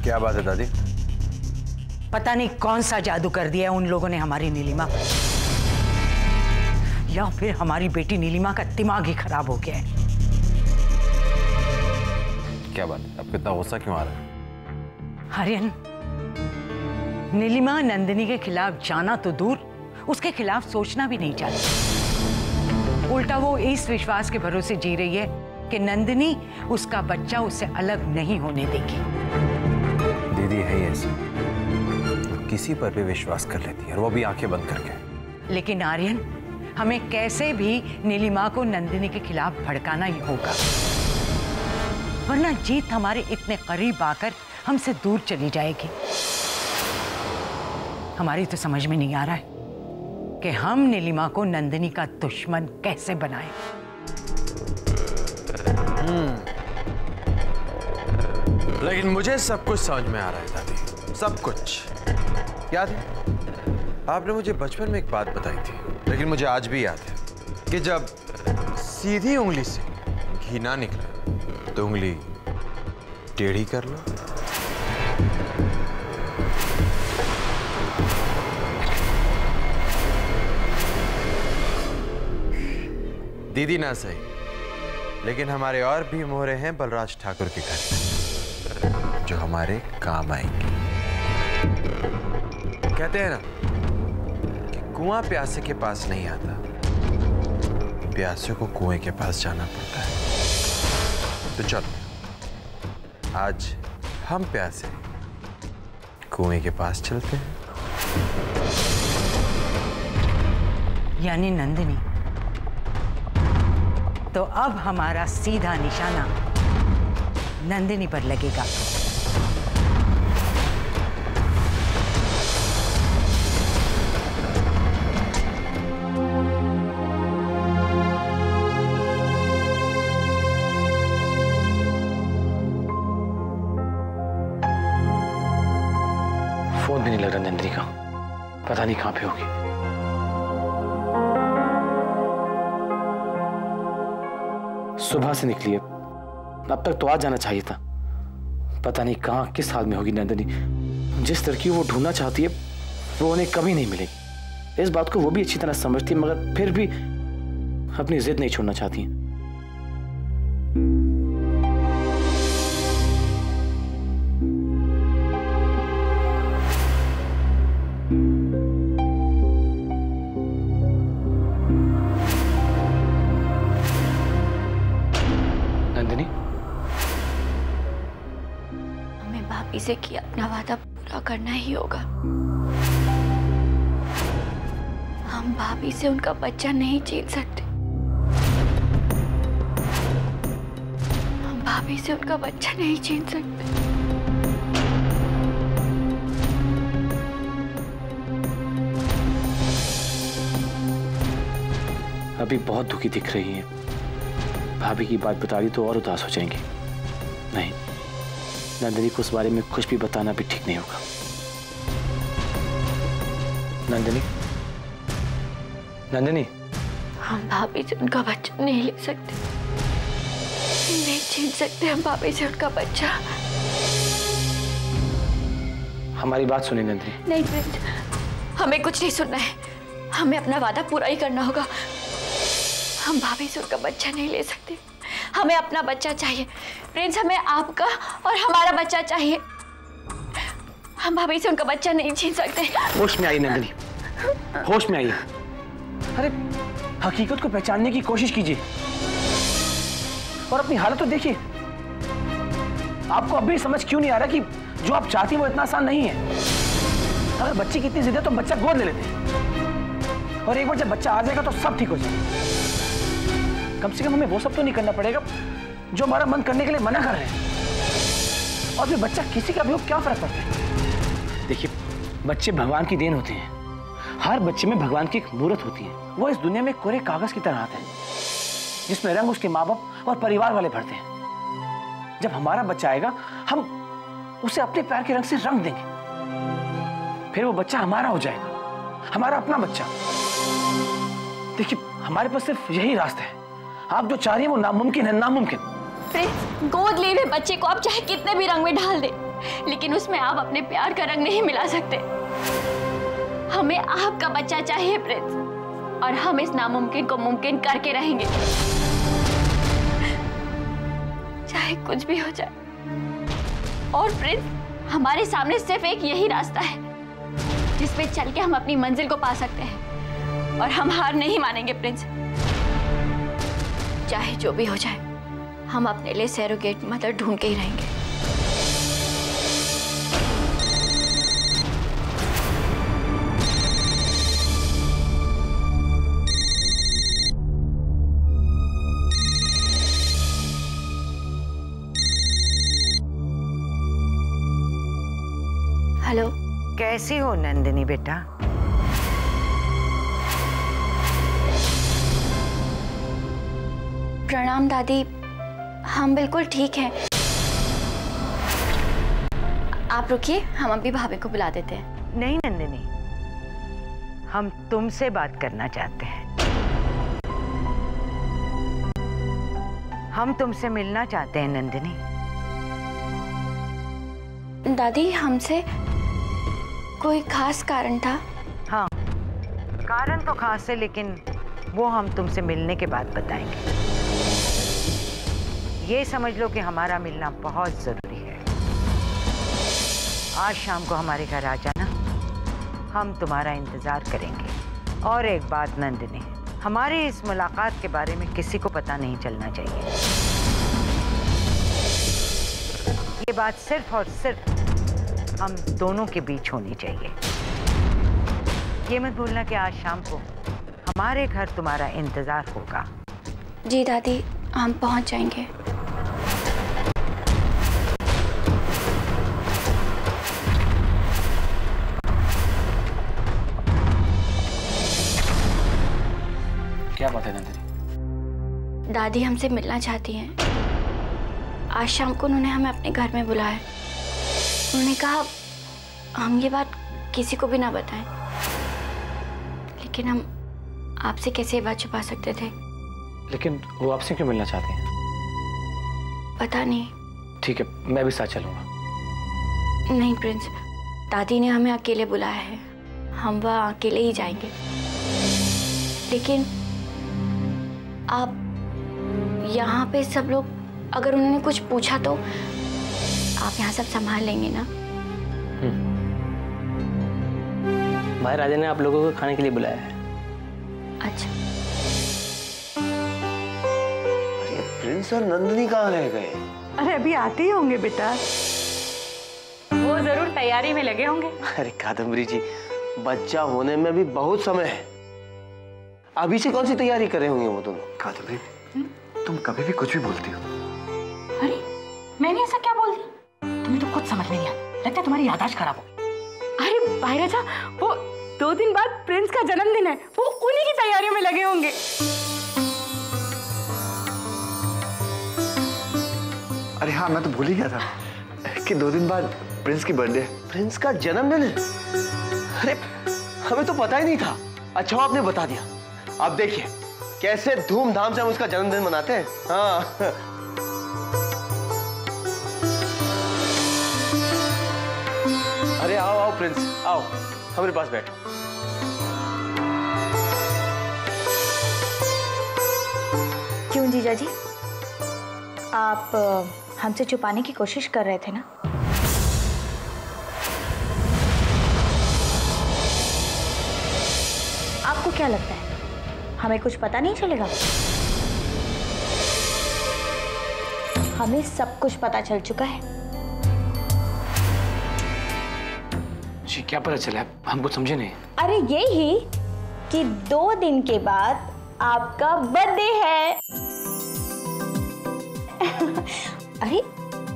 क्या बात है दादी? पता नहीं कौन सा जादू कर दिया है उन लोगों ने हमारी नीलिमा पर, या फिर हमारी बेटी नीलिमा का दिमाग ही खराब हो गया है। क्या बात है? अब कितना गुस्सा क्यों आ रहा है? आर्यन, नीलिमा नंदिनी के खिलाफ जाना तो दूर, उसके खिलाफ सोचना भी नहीं चाहती। उल्टा वो इस विश्वास के भरोसे जी रही है कि नंदिनी उसका बच्चा उससे अलग नहीं होने देगी। दीदी है ही ऐसी, किसी पर भी विश्वास कर लेती है, और वो भी आंखें बंद करके। लेकिन आर्यन, हमें कैसे भी नीलिमा को नंदिनी के खिलाफ भड़काना ही होगा, वरना जीत हमारे इतने करीब आकर हमसे दूर चली जाएगी। हमारी तो समझ में नहीं आ रहा है कि हम नीलिमा को नंदिनी का दुश्मन कैसे बनाएं। लेकिन मुझे सब कुछ समझ में आ रहा है दादी, सब कुछ। याद है आपने मुझे बचपन में एक बात बताई थी, लेकिन मुझे आज भी याद है कि जब सीधी उंगली से घी ना निकले तो उंगली टेढ़ी कर लो। दीदी ना सही, लेकिन हमारे और भी मोहरे हैं बलराज ठाकुर के घर, जो हमारे काम आएंगे। कहते हैं ना कि कुआं प्यासे के पास नहीं आता, प्यासे को कुएं के पास जाना पड़ता है। तो चलो आज हम प्यासे कुएं के पास चलते हैं। यानी नंदिनी, तो अब हमारा सीधा निशाना नंदिनी पर लगेगा। फोन भी नहीं लग रहा नंदिनी का, पता नहीं कहां पे होगी। सुबह से निकली है, अब तक तो आ जाना चाहिए था। पता नहीं कहां किस हाल में होगी नंदिनी। जिस लड़की वो ढूंढना चाहती है वो उन्हें कभी नहीं मिलेगी। इस बात को वो भी अच्छी तरह समझती है, मगर फिर भी अपनी जिद नहीं छोड़ना चाहती है। भाभी से कि अपना वादा पूरा करना ही होगा। हम भाभी से उनका बच्चा नहीं छीन सकते। हम भाभी से उनका बच्चा नहीं छीन सकते। अभी बहुत दुखी दिख रही है। भाभी की बात बता दी तो और उदास हो जाएंगे। नहीं, नंदिनी को उस बारे में कुछ भी बताना भी ठीक नहीं होगा। नंदिनी, नंदिनी, हम भाभी से उनका बच्चा नहीं ले सकते, नहीं छीन सकते हम भाभी से उनका बच्चा। हमारी बात सुनिए नंदिनी। नहीं प्रिंस, हमें कुछ नहीं सुनना है। हमें अपना वादा पूरा ही करना होगा। हम भाभी से उनका बच्चा नहीं ले सकते। हमें अपना बच्चा चाहिए प्रिंस, हमें आपका और हमारा बच्चा चाहिए। हम भाभी से उनका बच्चा नहीं छीन सकते। होश में आइए नंदिनी, होश में आइए। अरे हकीकत को पहचानने की कोशिश कीजिए और अपनी हालत तो देखिए। आपको अभी समझ क्यों नहीं आ रहा कि जो आप चाहती वो इतना आसान नहीं है। अगर बच्चे की इतनी जिद है तो बच्चा गोद ले लेते हैं, और एक बार जब बच्चा आ जाएगा तो सब ठीक हो जाएगा। कम से कम हमें वो सब तो नहीं करना पड़ेगा जो हमारा मन करने के लिए मना कर रहे हैं। और फिर बच्चा किसी का भी हो, क्या फर्क पड़ता है। देखिए, बच्चे भगवान की देन होते हैं। हर बच्चे में भगवान की एक मूर्त होती है। वो इस दुनिया में कोरे कागज की तरह आते हैं जिसमें रंग उसके माँ बाप और परिवार वाले भरते हैं। जब हमारा बच्चा आएगा हम उसे अपने प्यार के रंग से रंग देंगे, फिर वो बच्चा हमारा हो जाएगा, हमारा अपना बच्चा। देखिए, हमारे पास सिर्फ यही रास्ता है। आप जो चाह रही हैं वो नामुमकिन है, नामुमकिन। गोद लिए हुए बच्चे को आप चाहे कितने भी रंग में ढाल दे, लेकिन उसमें आप अपने प्यार का रंग नहीं मिला सकते। हमें आपका बच्चा चाहिए प्रिंस, और हम इस नामुमकिन को मुमकिन करके रहेंगे, चाहे कुछ भी हो जाए। और प्रिंस, हमारे सामने सिर्फ एक यही रास्ता है जिसपे चल के हम अपनी मंजिल को पा सकते हैं, और हम हार नहीं मानेंगे प्रिंस। चाहे जो भी हो जाए, हम अपने लिए सरोगेट मदर ढूंढ के ही रहेंगे। हेलो, कैसी हो नंदिनी बेटा? प्रणाम दादी, हम बिल्कुल ठीक हैं। आप रुकिए, हम अभी भाभी को बुला देते हैं। नहीं नंदिनी, हम तुमसे बात करना चाहते हैं। हम तुमसे मिलना चाहते हैं नंदिनी। दादी, हमसे कोई खास कारण था? हाँ, कारण तो खास है, लेकिन वो हम तुमसे मिलने के बाद बताएंगे। ये समझ लो कि हमारा मिलना बहुत जरूरी है। आज शाम को हमारे घर आ जाना, हम तुम्हारा इंतजार करेंगे। और एक बात नंदिनी, हमारी इस मुलाकात के बारे में किसी को पता नहीं चलना चाहिए। ये बात सिर्फ और सिर्फ हम दोनों के बीच होनी चाहिए। ये मत भूलना कि आज शाम को हमारे घर तुम्हारा इंतजार होगा। जी दादी, हम पहुंच जाएंगे। क्या बात है नंदिनी? दादी हमसे मिलना चाहती हैं। आज शाम को उन्होंने हमें अपने घर में बुलाया। उन्होंने कहा हम ये बात किसी को भी ना बताएं, लेकिन हम आपसे कैसे ये बात छुपा सकते थे? लेकिन वो आपसे क्यों मिलना चाहते हैं? पता नहीं। ठीक है, मैं भी साथ चलूंगा। नहीं प्रिंस, दादी ने हमें अकेले बुलाया है, हम वहाँ अकेले ही जाएंगे। लेकिन आप यहाँ पे सब लोग, अगर उन्होंने कुछ पूछा तो आप यहाँ सब संभाल लेंगे ना? महाराजा ने आप लोगों को खाने के लिए बुलाया है। अच्छा। अरे प्रिंस और नंदिनी कहाँ रह गए? अरे अभी आते ही होंगे बेटा, वो जरूर तैयारी में लगे होंगे। अरे कादम्बरी जी, बच्चा होने में भी बहुत समय है, अभी से कौन सी तैयारी कर रहे होंगे वो दोनों? कादम्बरी, तुम कभी भी कुछ भी बोलती हो। अरे मैंने ऐसा क्या बोल दिया? तुम्हें तो कुछ समझ में नहीं आता, लगता है तुम्हारी याददाश्त खराब हो। अरे भाई राजा, वो 2 दिन बाद प्रिंस का जन्मदिन है, वो उन्हीं की तैयारियों में लगे होंगे। अरे हाँ, मैं तो भूल ही गया था कि 2 दिन बाद प्रिंस की बर्थडे है। प्रिंस का जन्मदिन है? अरे हमें तो पता ही नहीं था। अच्छा आपने बता दिया। अब देखिए कैसे धूमधाम से हम उसका जन्मदिन मनाते हैं। हाँ अरे आओ आओ प्रिंस, आओ हमारे पास बैठो। क्यों जीजा जी, आप हमसे छुपाने की कोशिश कर रहे थे ना? आपको क्या लगता है हमें कुछ पता नहीं चलेगा? हमें सब कुछ पता चल चुका है। जी क्या पता चला? हम कुछ समझे नहीं। अरे यही कि 2 दिन के बाद आपका बर्थडे है। अरे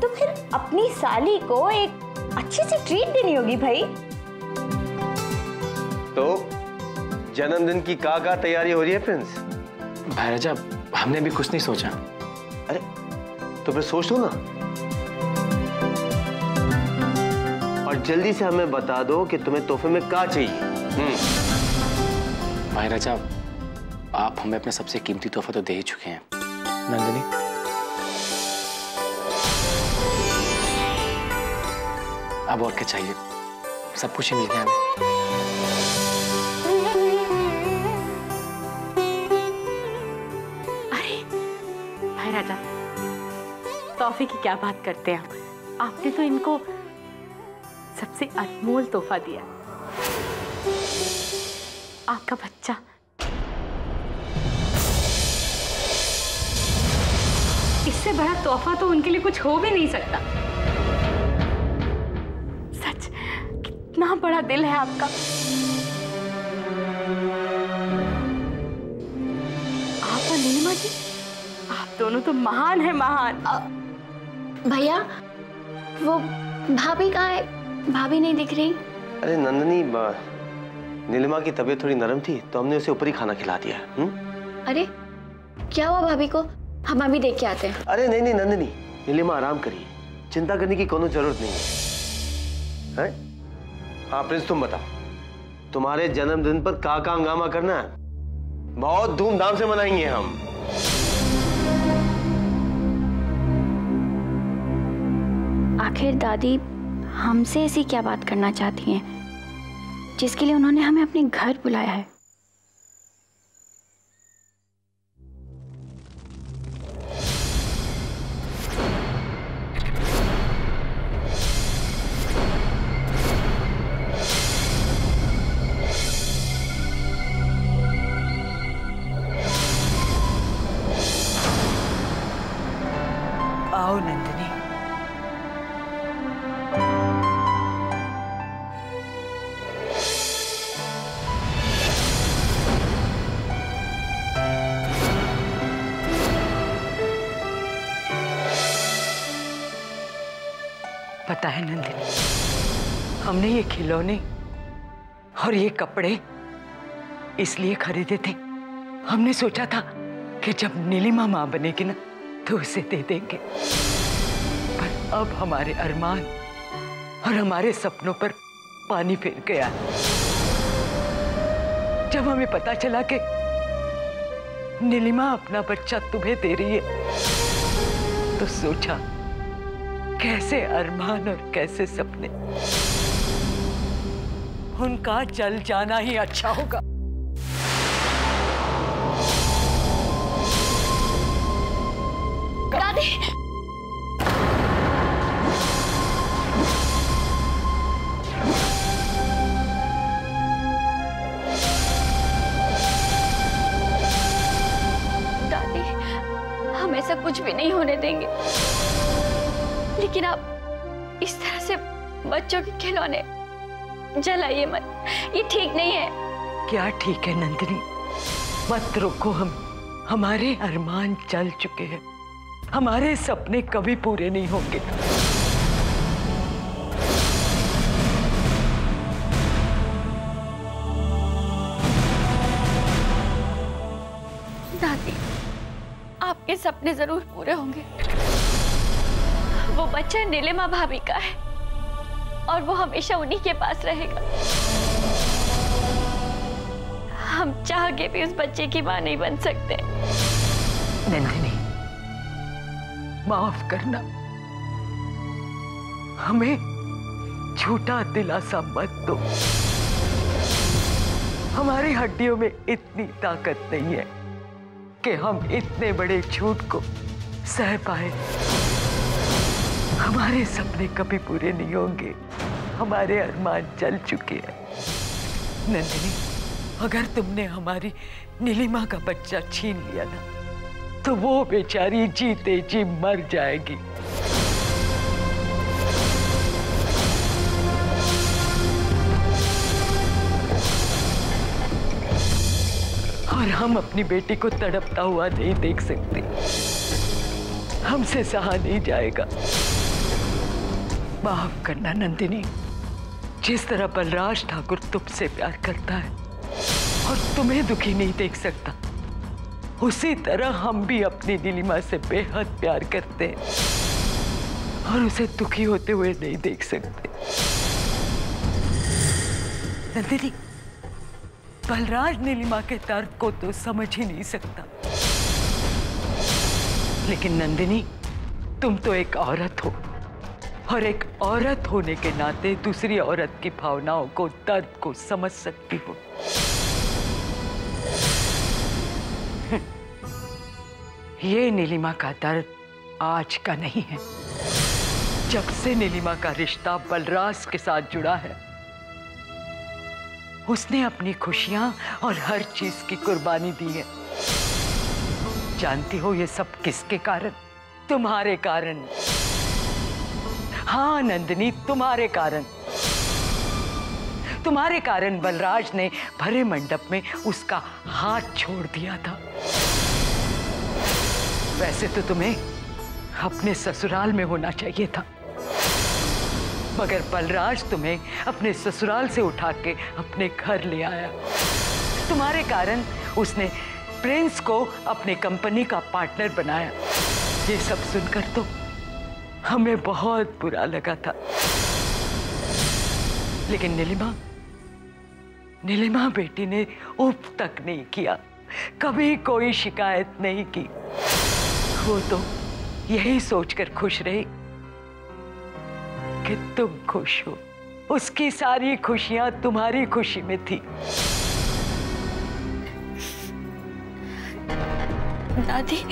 तो फिर अपनी साली को एक अच्छी सी ट्रीट देनी होगी भाई। तो जन्मदिन की का तैयारी हो रही है प्रिंस? भाई राजा, हमने भी कुछ नहीं सोचा। अरे तो फिर सोच लो ना, और जल्दी से हमें बता दो कि तुम्हें तोहफे में क्या चाहिए। भाई राजा, आप हमें अपना सबसे कीमती तोहफा तो दे ही चुके हैं। नंदिनी, अब और क्या चाहिए, सब कुछ ही मिल गया हमें। अरे भाई राजा, तोहफे की क्या बात करते हैं आप? आपने तो इनको सबसे अनमोल तोहफा दिया, आपका बच्चा। इससे बड़ा तोहफा तो उनके लिए कुछ हो भी नहीं सकता। सच, कितना बड़ा दिल है आपका। आप और नीलिमा जी, आप दोनों तो महान है, महान। भैया, वो भाभी कहाँ है? भाभी नहीं दिख रही। अरे नंदनी, नीलिमा की तबीयत थोड़ी नरम थी तो हमने उसे ऊपर ही खाना खिला दिया। अरे क्या हुआ भाभी को? हम अभी देख के आते हैं। अरे नहीं नहीं नंदनी, नीलिमा आराम करिए, चिंता करने की कोनो जरूरत नहीं है। हाँ प्रिंस, तुम बताओ, तुम्हारे जन्मदिन पर का हंगामा करना है? बहुत धूमधाम से मनाएंगे हम। आखिर दादी हमसे ऐसी क्या बात करना चाहती हैं जिसके लिए उन्होंने हमें अपने घर बुलाया है? आओ नंदिनी। पता है नंदिनी, हमने ये खिलौने और ये कपड़े इसलिए खरीदे थे, हमने सोचा था कि जब नीलिमा माँ बनेगी ना तो उसे दे देंगे। पर अब हमारे अरमान और हमारे सपनों पर पानी फिर गया। जब हमें पता चला कि नीलिमा अपना बच्चा तुम्हें दे रही है तो सोचा कैसे अरमान और कैसे सपने, उनका जल जाना ही अच्छा होगा। दादी, दादी, हम ऐसा कुछ भी नहीं होने देंगे, लेकिन आप इस तरह से बच्चों के खिलौने जलाइए मत, ये ठीक नहीं है। क्या ठीक है नंदिनी, मत रोको। हमारे अरमान जल चुके हैं, हमारे सपने कभी पूरे नहीं होंगे। दादी, आपके सपने जरूर पूरे होंगे। वो बच्चा नीलिमा भाभी का है और वो हमेशा उन्हीं के पास रहेगा। हम चाह के भी उस बच्चे की मां नहीं बन सकते। नंदिनी, माफ करना, हमें झूठा दिलासा मत दो। हमारी हड्डियों में इतनी ताकत नहीं है कि हम इतने बड़े झूठ को सह पाए। हमारे सपने कभी पूरे नहीं होंगे, हमारे अरमान जल चुके हैं। नंदिनी, अगर तुमने हमारी नीलिमा का बच्चा छीन लिया ना तो वो बेचारी जीते जी मर जाएगी। और हम अपनी बेटी को तड़पता हुआ नहीं देख सकते, हमसे सहा नहीं जाएगा। माफ करना नंदिनी, जिस तरह बलराज ठाकुर तुमसे प्यार करता है और तुम्हें दुखी नहीं देख सकता, उसी तरह हम भी अपनी नीलिमा से बेहद प्यार करते हैं और उसे दुखी होते हुए नहीं देख सकते। नंदिनी, बलराज नीलिमा के दर्द को तो समझ ही नहीं सकता, लेकिन नंदिनी, तुम तो एक औरत हो, और एक औरत होने के नाते दूसरी औरत की भावनाओं को, दर्द को समझ सकती हो। ये नीलिमा का दर्द आज का नहीं है। जब से नीलिमा का रिश्ता बलराज के साथ जुड़ा है, उसने अपनी खुशियां और हर चीज की कुर्बानी दी है। जानती हो ये सब किसके कारण? तुम्हारे कारण। हाँ नंदिनी, तुम्हारे कारण। तुम्हारे कारण बलराज ने भरे मंडप में उसका हाथ छोड़ दिया था। वैसे तो तुम्हें अपने ससुराल में होना चाहिए था, मगर बलराज तुम्हें अपने ससुराल से उठा के अपने घर ले आया। तुम्हारे कारण उसने प्रिंस को अपने कंपनी का पार्टनर बनाया। ये सब सुनकर तो हमें बहुत बुरा लगा था, लेकिन नीलिमा बेटी ने उफ तक नहीं किया, कभी कोई शिकायत नहीं की। वो तो यही सोचकर खुश रही कि तुम खुश हो। उसकी सारी खुशियां तुम्हारी खुशी में थी। दादी,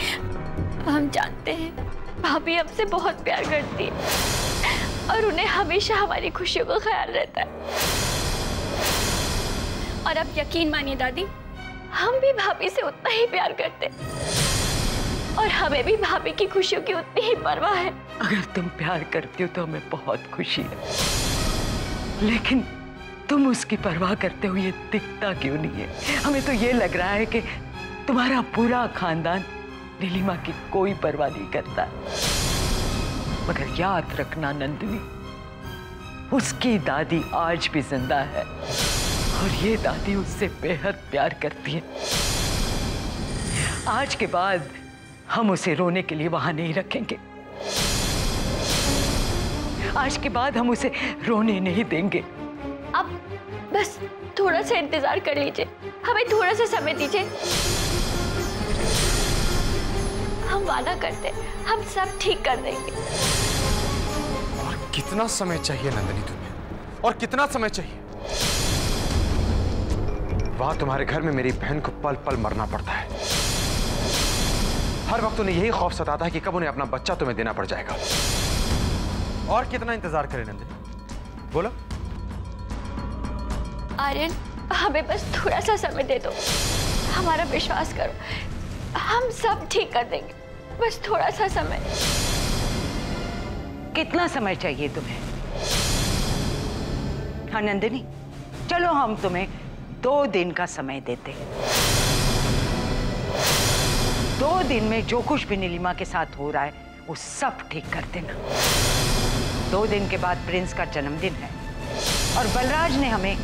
हम जानते हैं भाभी हमसे बहुत प्यार करती है और उन्हें हमेशा हमारी खुशियों का ख्याल रहता है। और अब यकीन मानिए दादी, हम भी भाभी से उतना ही प्यार करते हैं और हमें भी भाभी की खुशियों की उतनी ही परवाह है। अगर तुम प्यार करती हो तो हमें बहुत खुशी है, लेकिन तुम उसकी परवाह करते हुए दिखता क्यों नहीं है? हमें तो ये लग रहा है कि तुम्हारा पूरा खानदान नीलिमा की कोई परवाह नहीं करता। मगर याद रखना नंदिनी, उसकी दादी आज भी जिंदा है और ये दादी उससे बेहद प्यार करती है। आज के बाद हम उसे रोने के लिए वहां नहीं रखेंगे। आज के बाद हम उसे रोने नहीं देंगे। अब बस थोड़ा सा इंतजार कर लीजिए, हमें थोड़ा सा समय दीजिए। हम वादा करते हैं, हम सब ठीक कर देंगे। और कितना समय चाहिए नंदिनी तुम्हें? और कितना समय चाहिए? वहां तुम्हारे घर में मेरी बहन को पल पल मरना पड़ता है। हर वक्त उन्हें यही खौफ सताता है कि कब उन्हें अपना बच्चा तुम्हें देना पड़ जाएगा। और कितना इंतजार करें नंदिनी, बोलो। आर्यन, हमें बस थोड़ा सा समय दे दो, हमारा विश्वास करो, हम सब ठीक कर देंगे। बस थोड़ा सा समय। कितना समय चाहिए तुम्हें? हाँ नंदिनी, चलो हम तुम्हें 2 दिन का समय देते हैं। 2 दिन में जो कुछ भी नीलिमा के साथ हो रहा है वो सब ठीक कर देना। 2 दिन के बाद प्रिंस का जन्मदिन है और बलराज ने हमें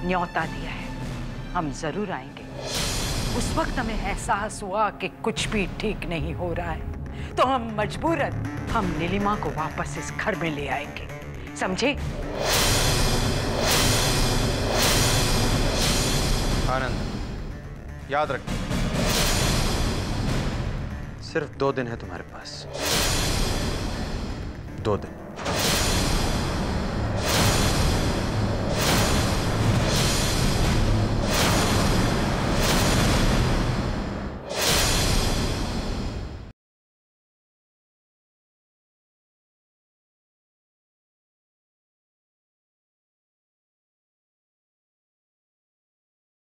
न्योता दिया है। हम जरूर आएंगे। उस वक्त हमें एहसास हुआ कि कुछ भी ठीक नहीं हो रहा है, तो हम मजबूरन हम नीलिमा को वापस इस घर में ले आएंगे, समझे? आनंद, याद रखना, सिर्फ 2 दिन है तुम्हारे पास। 2 दिन।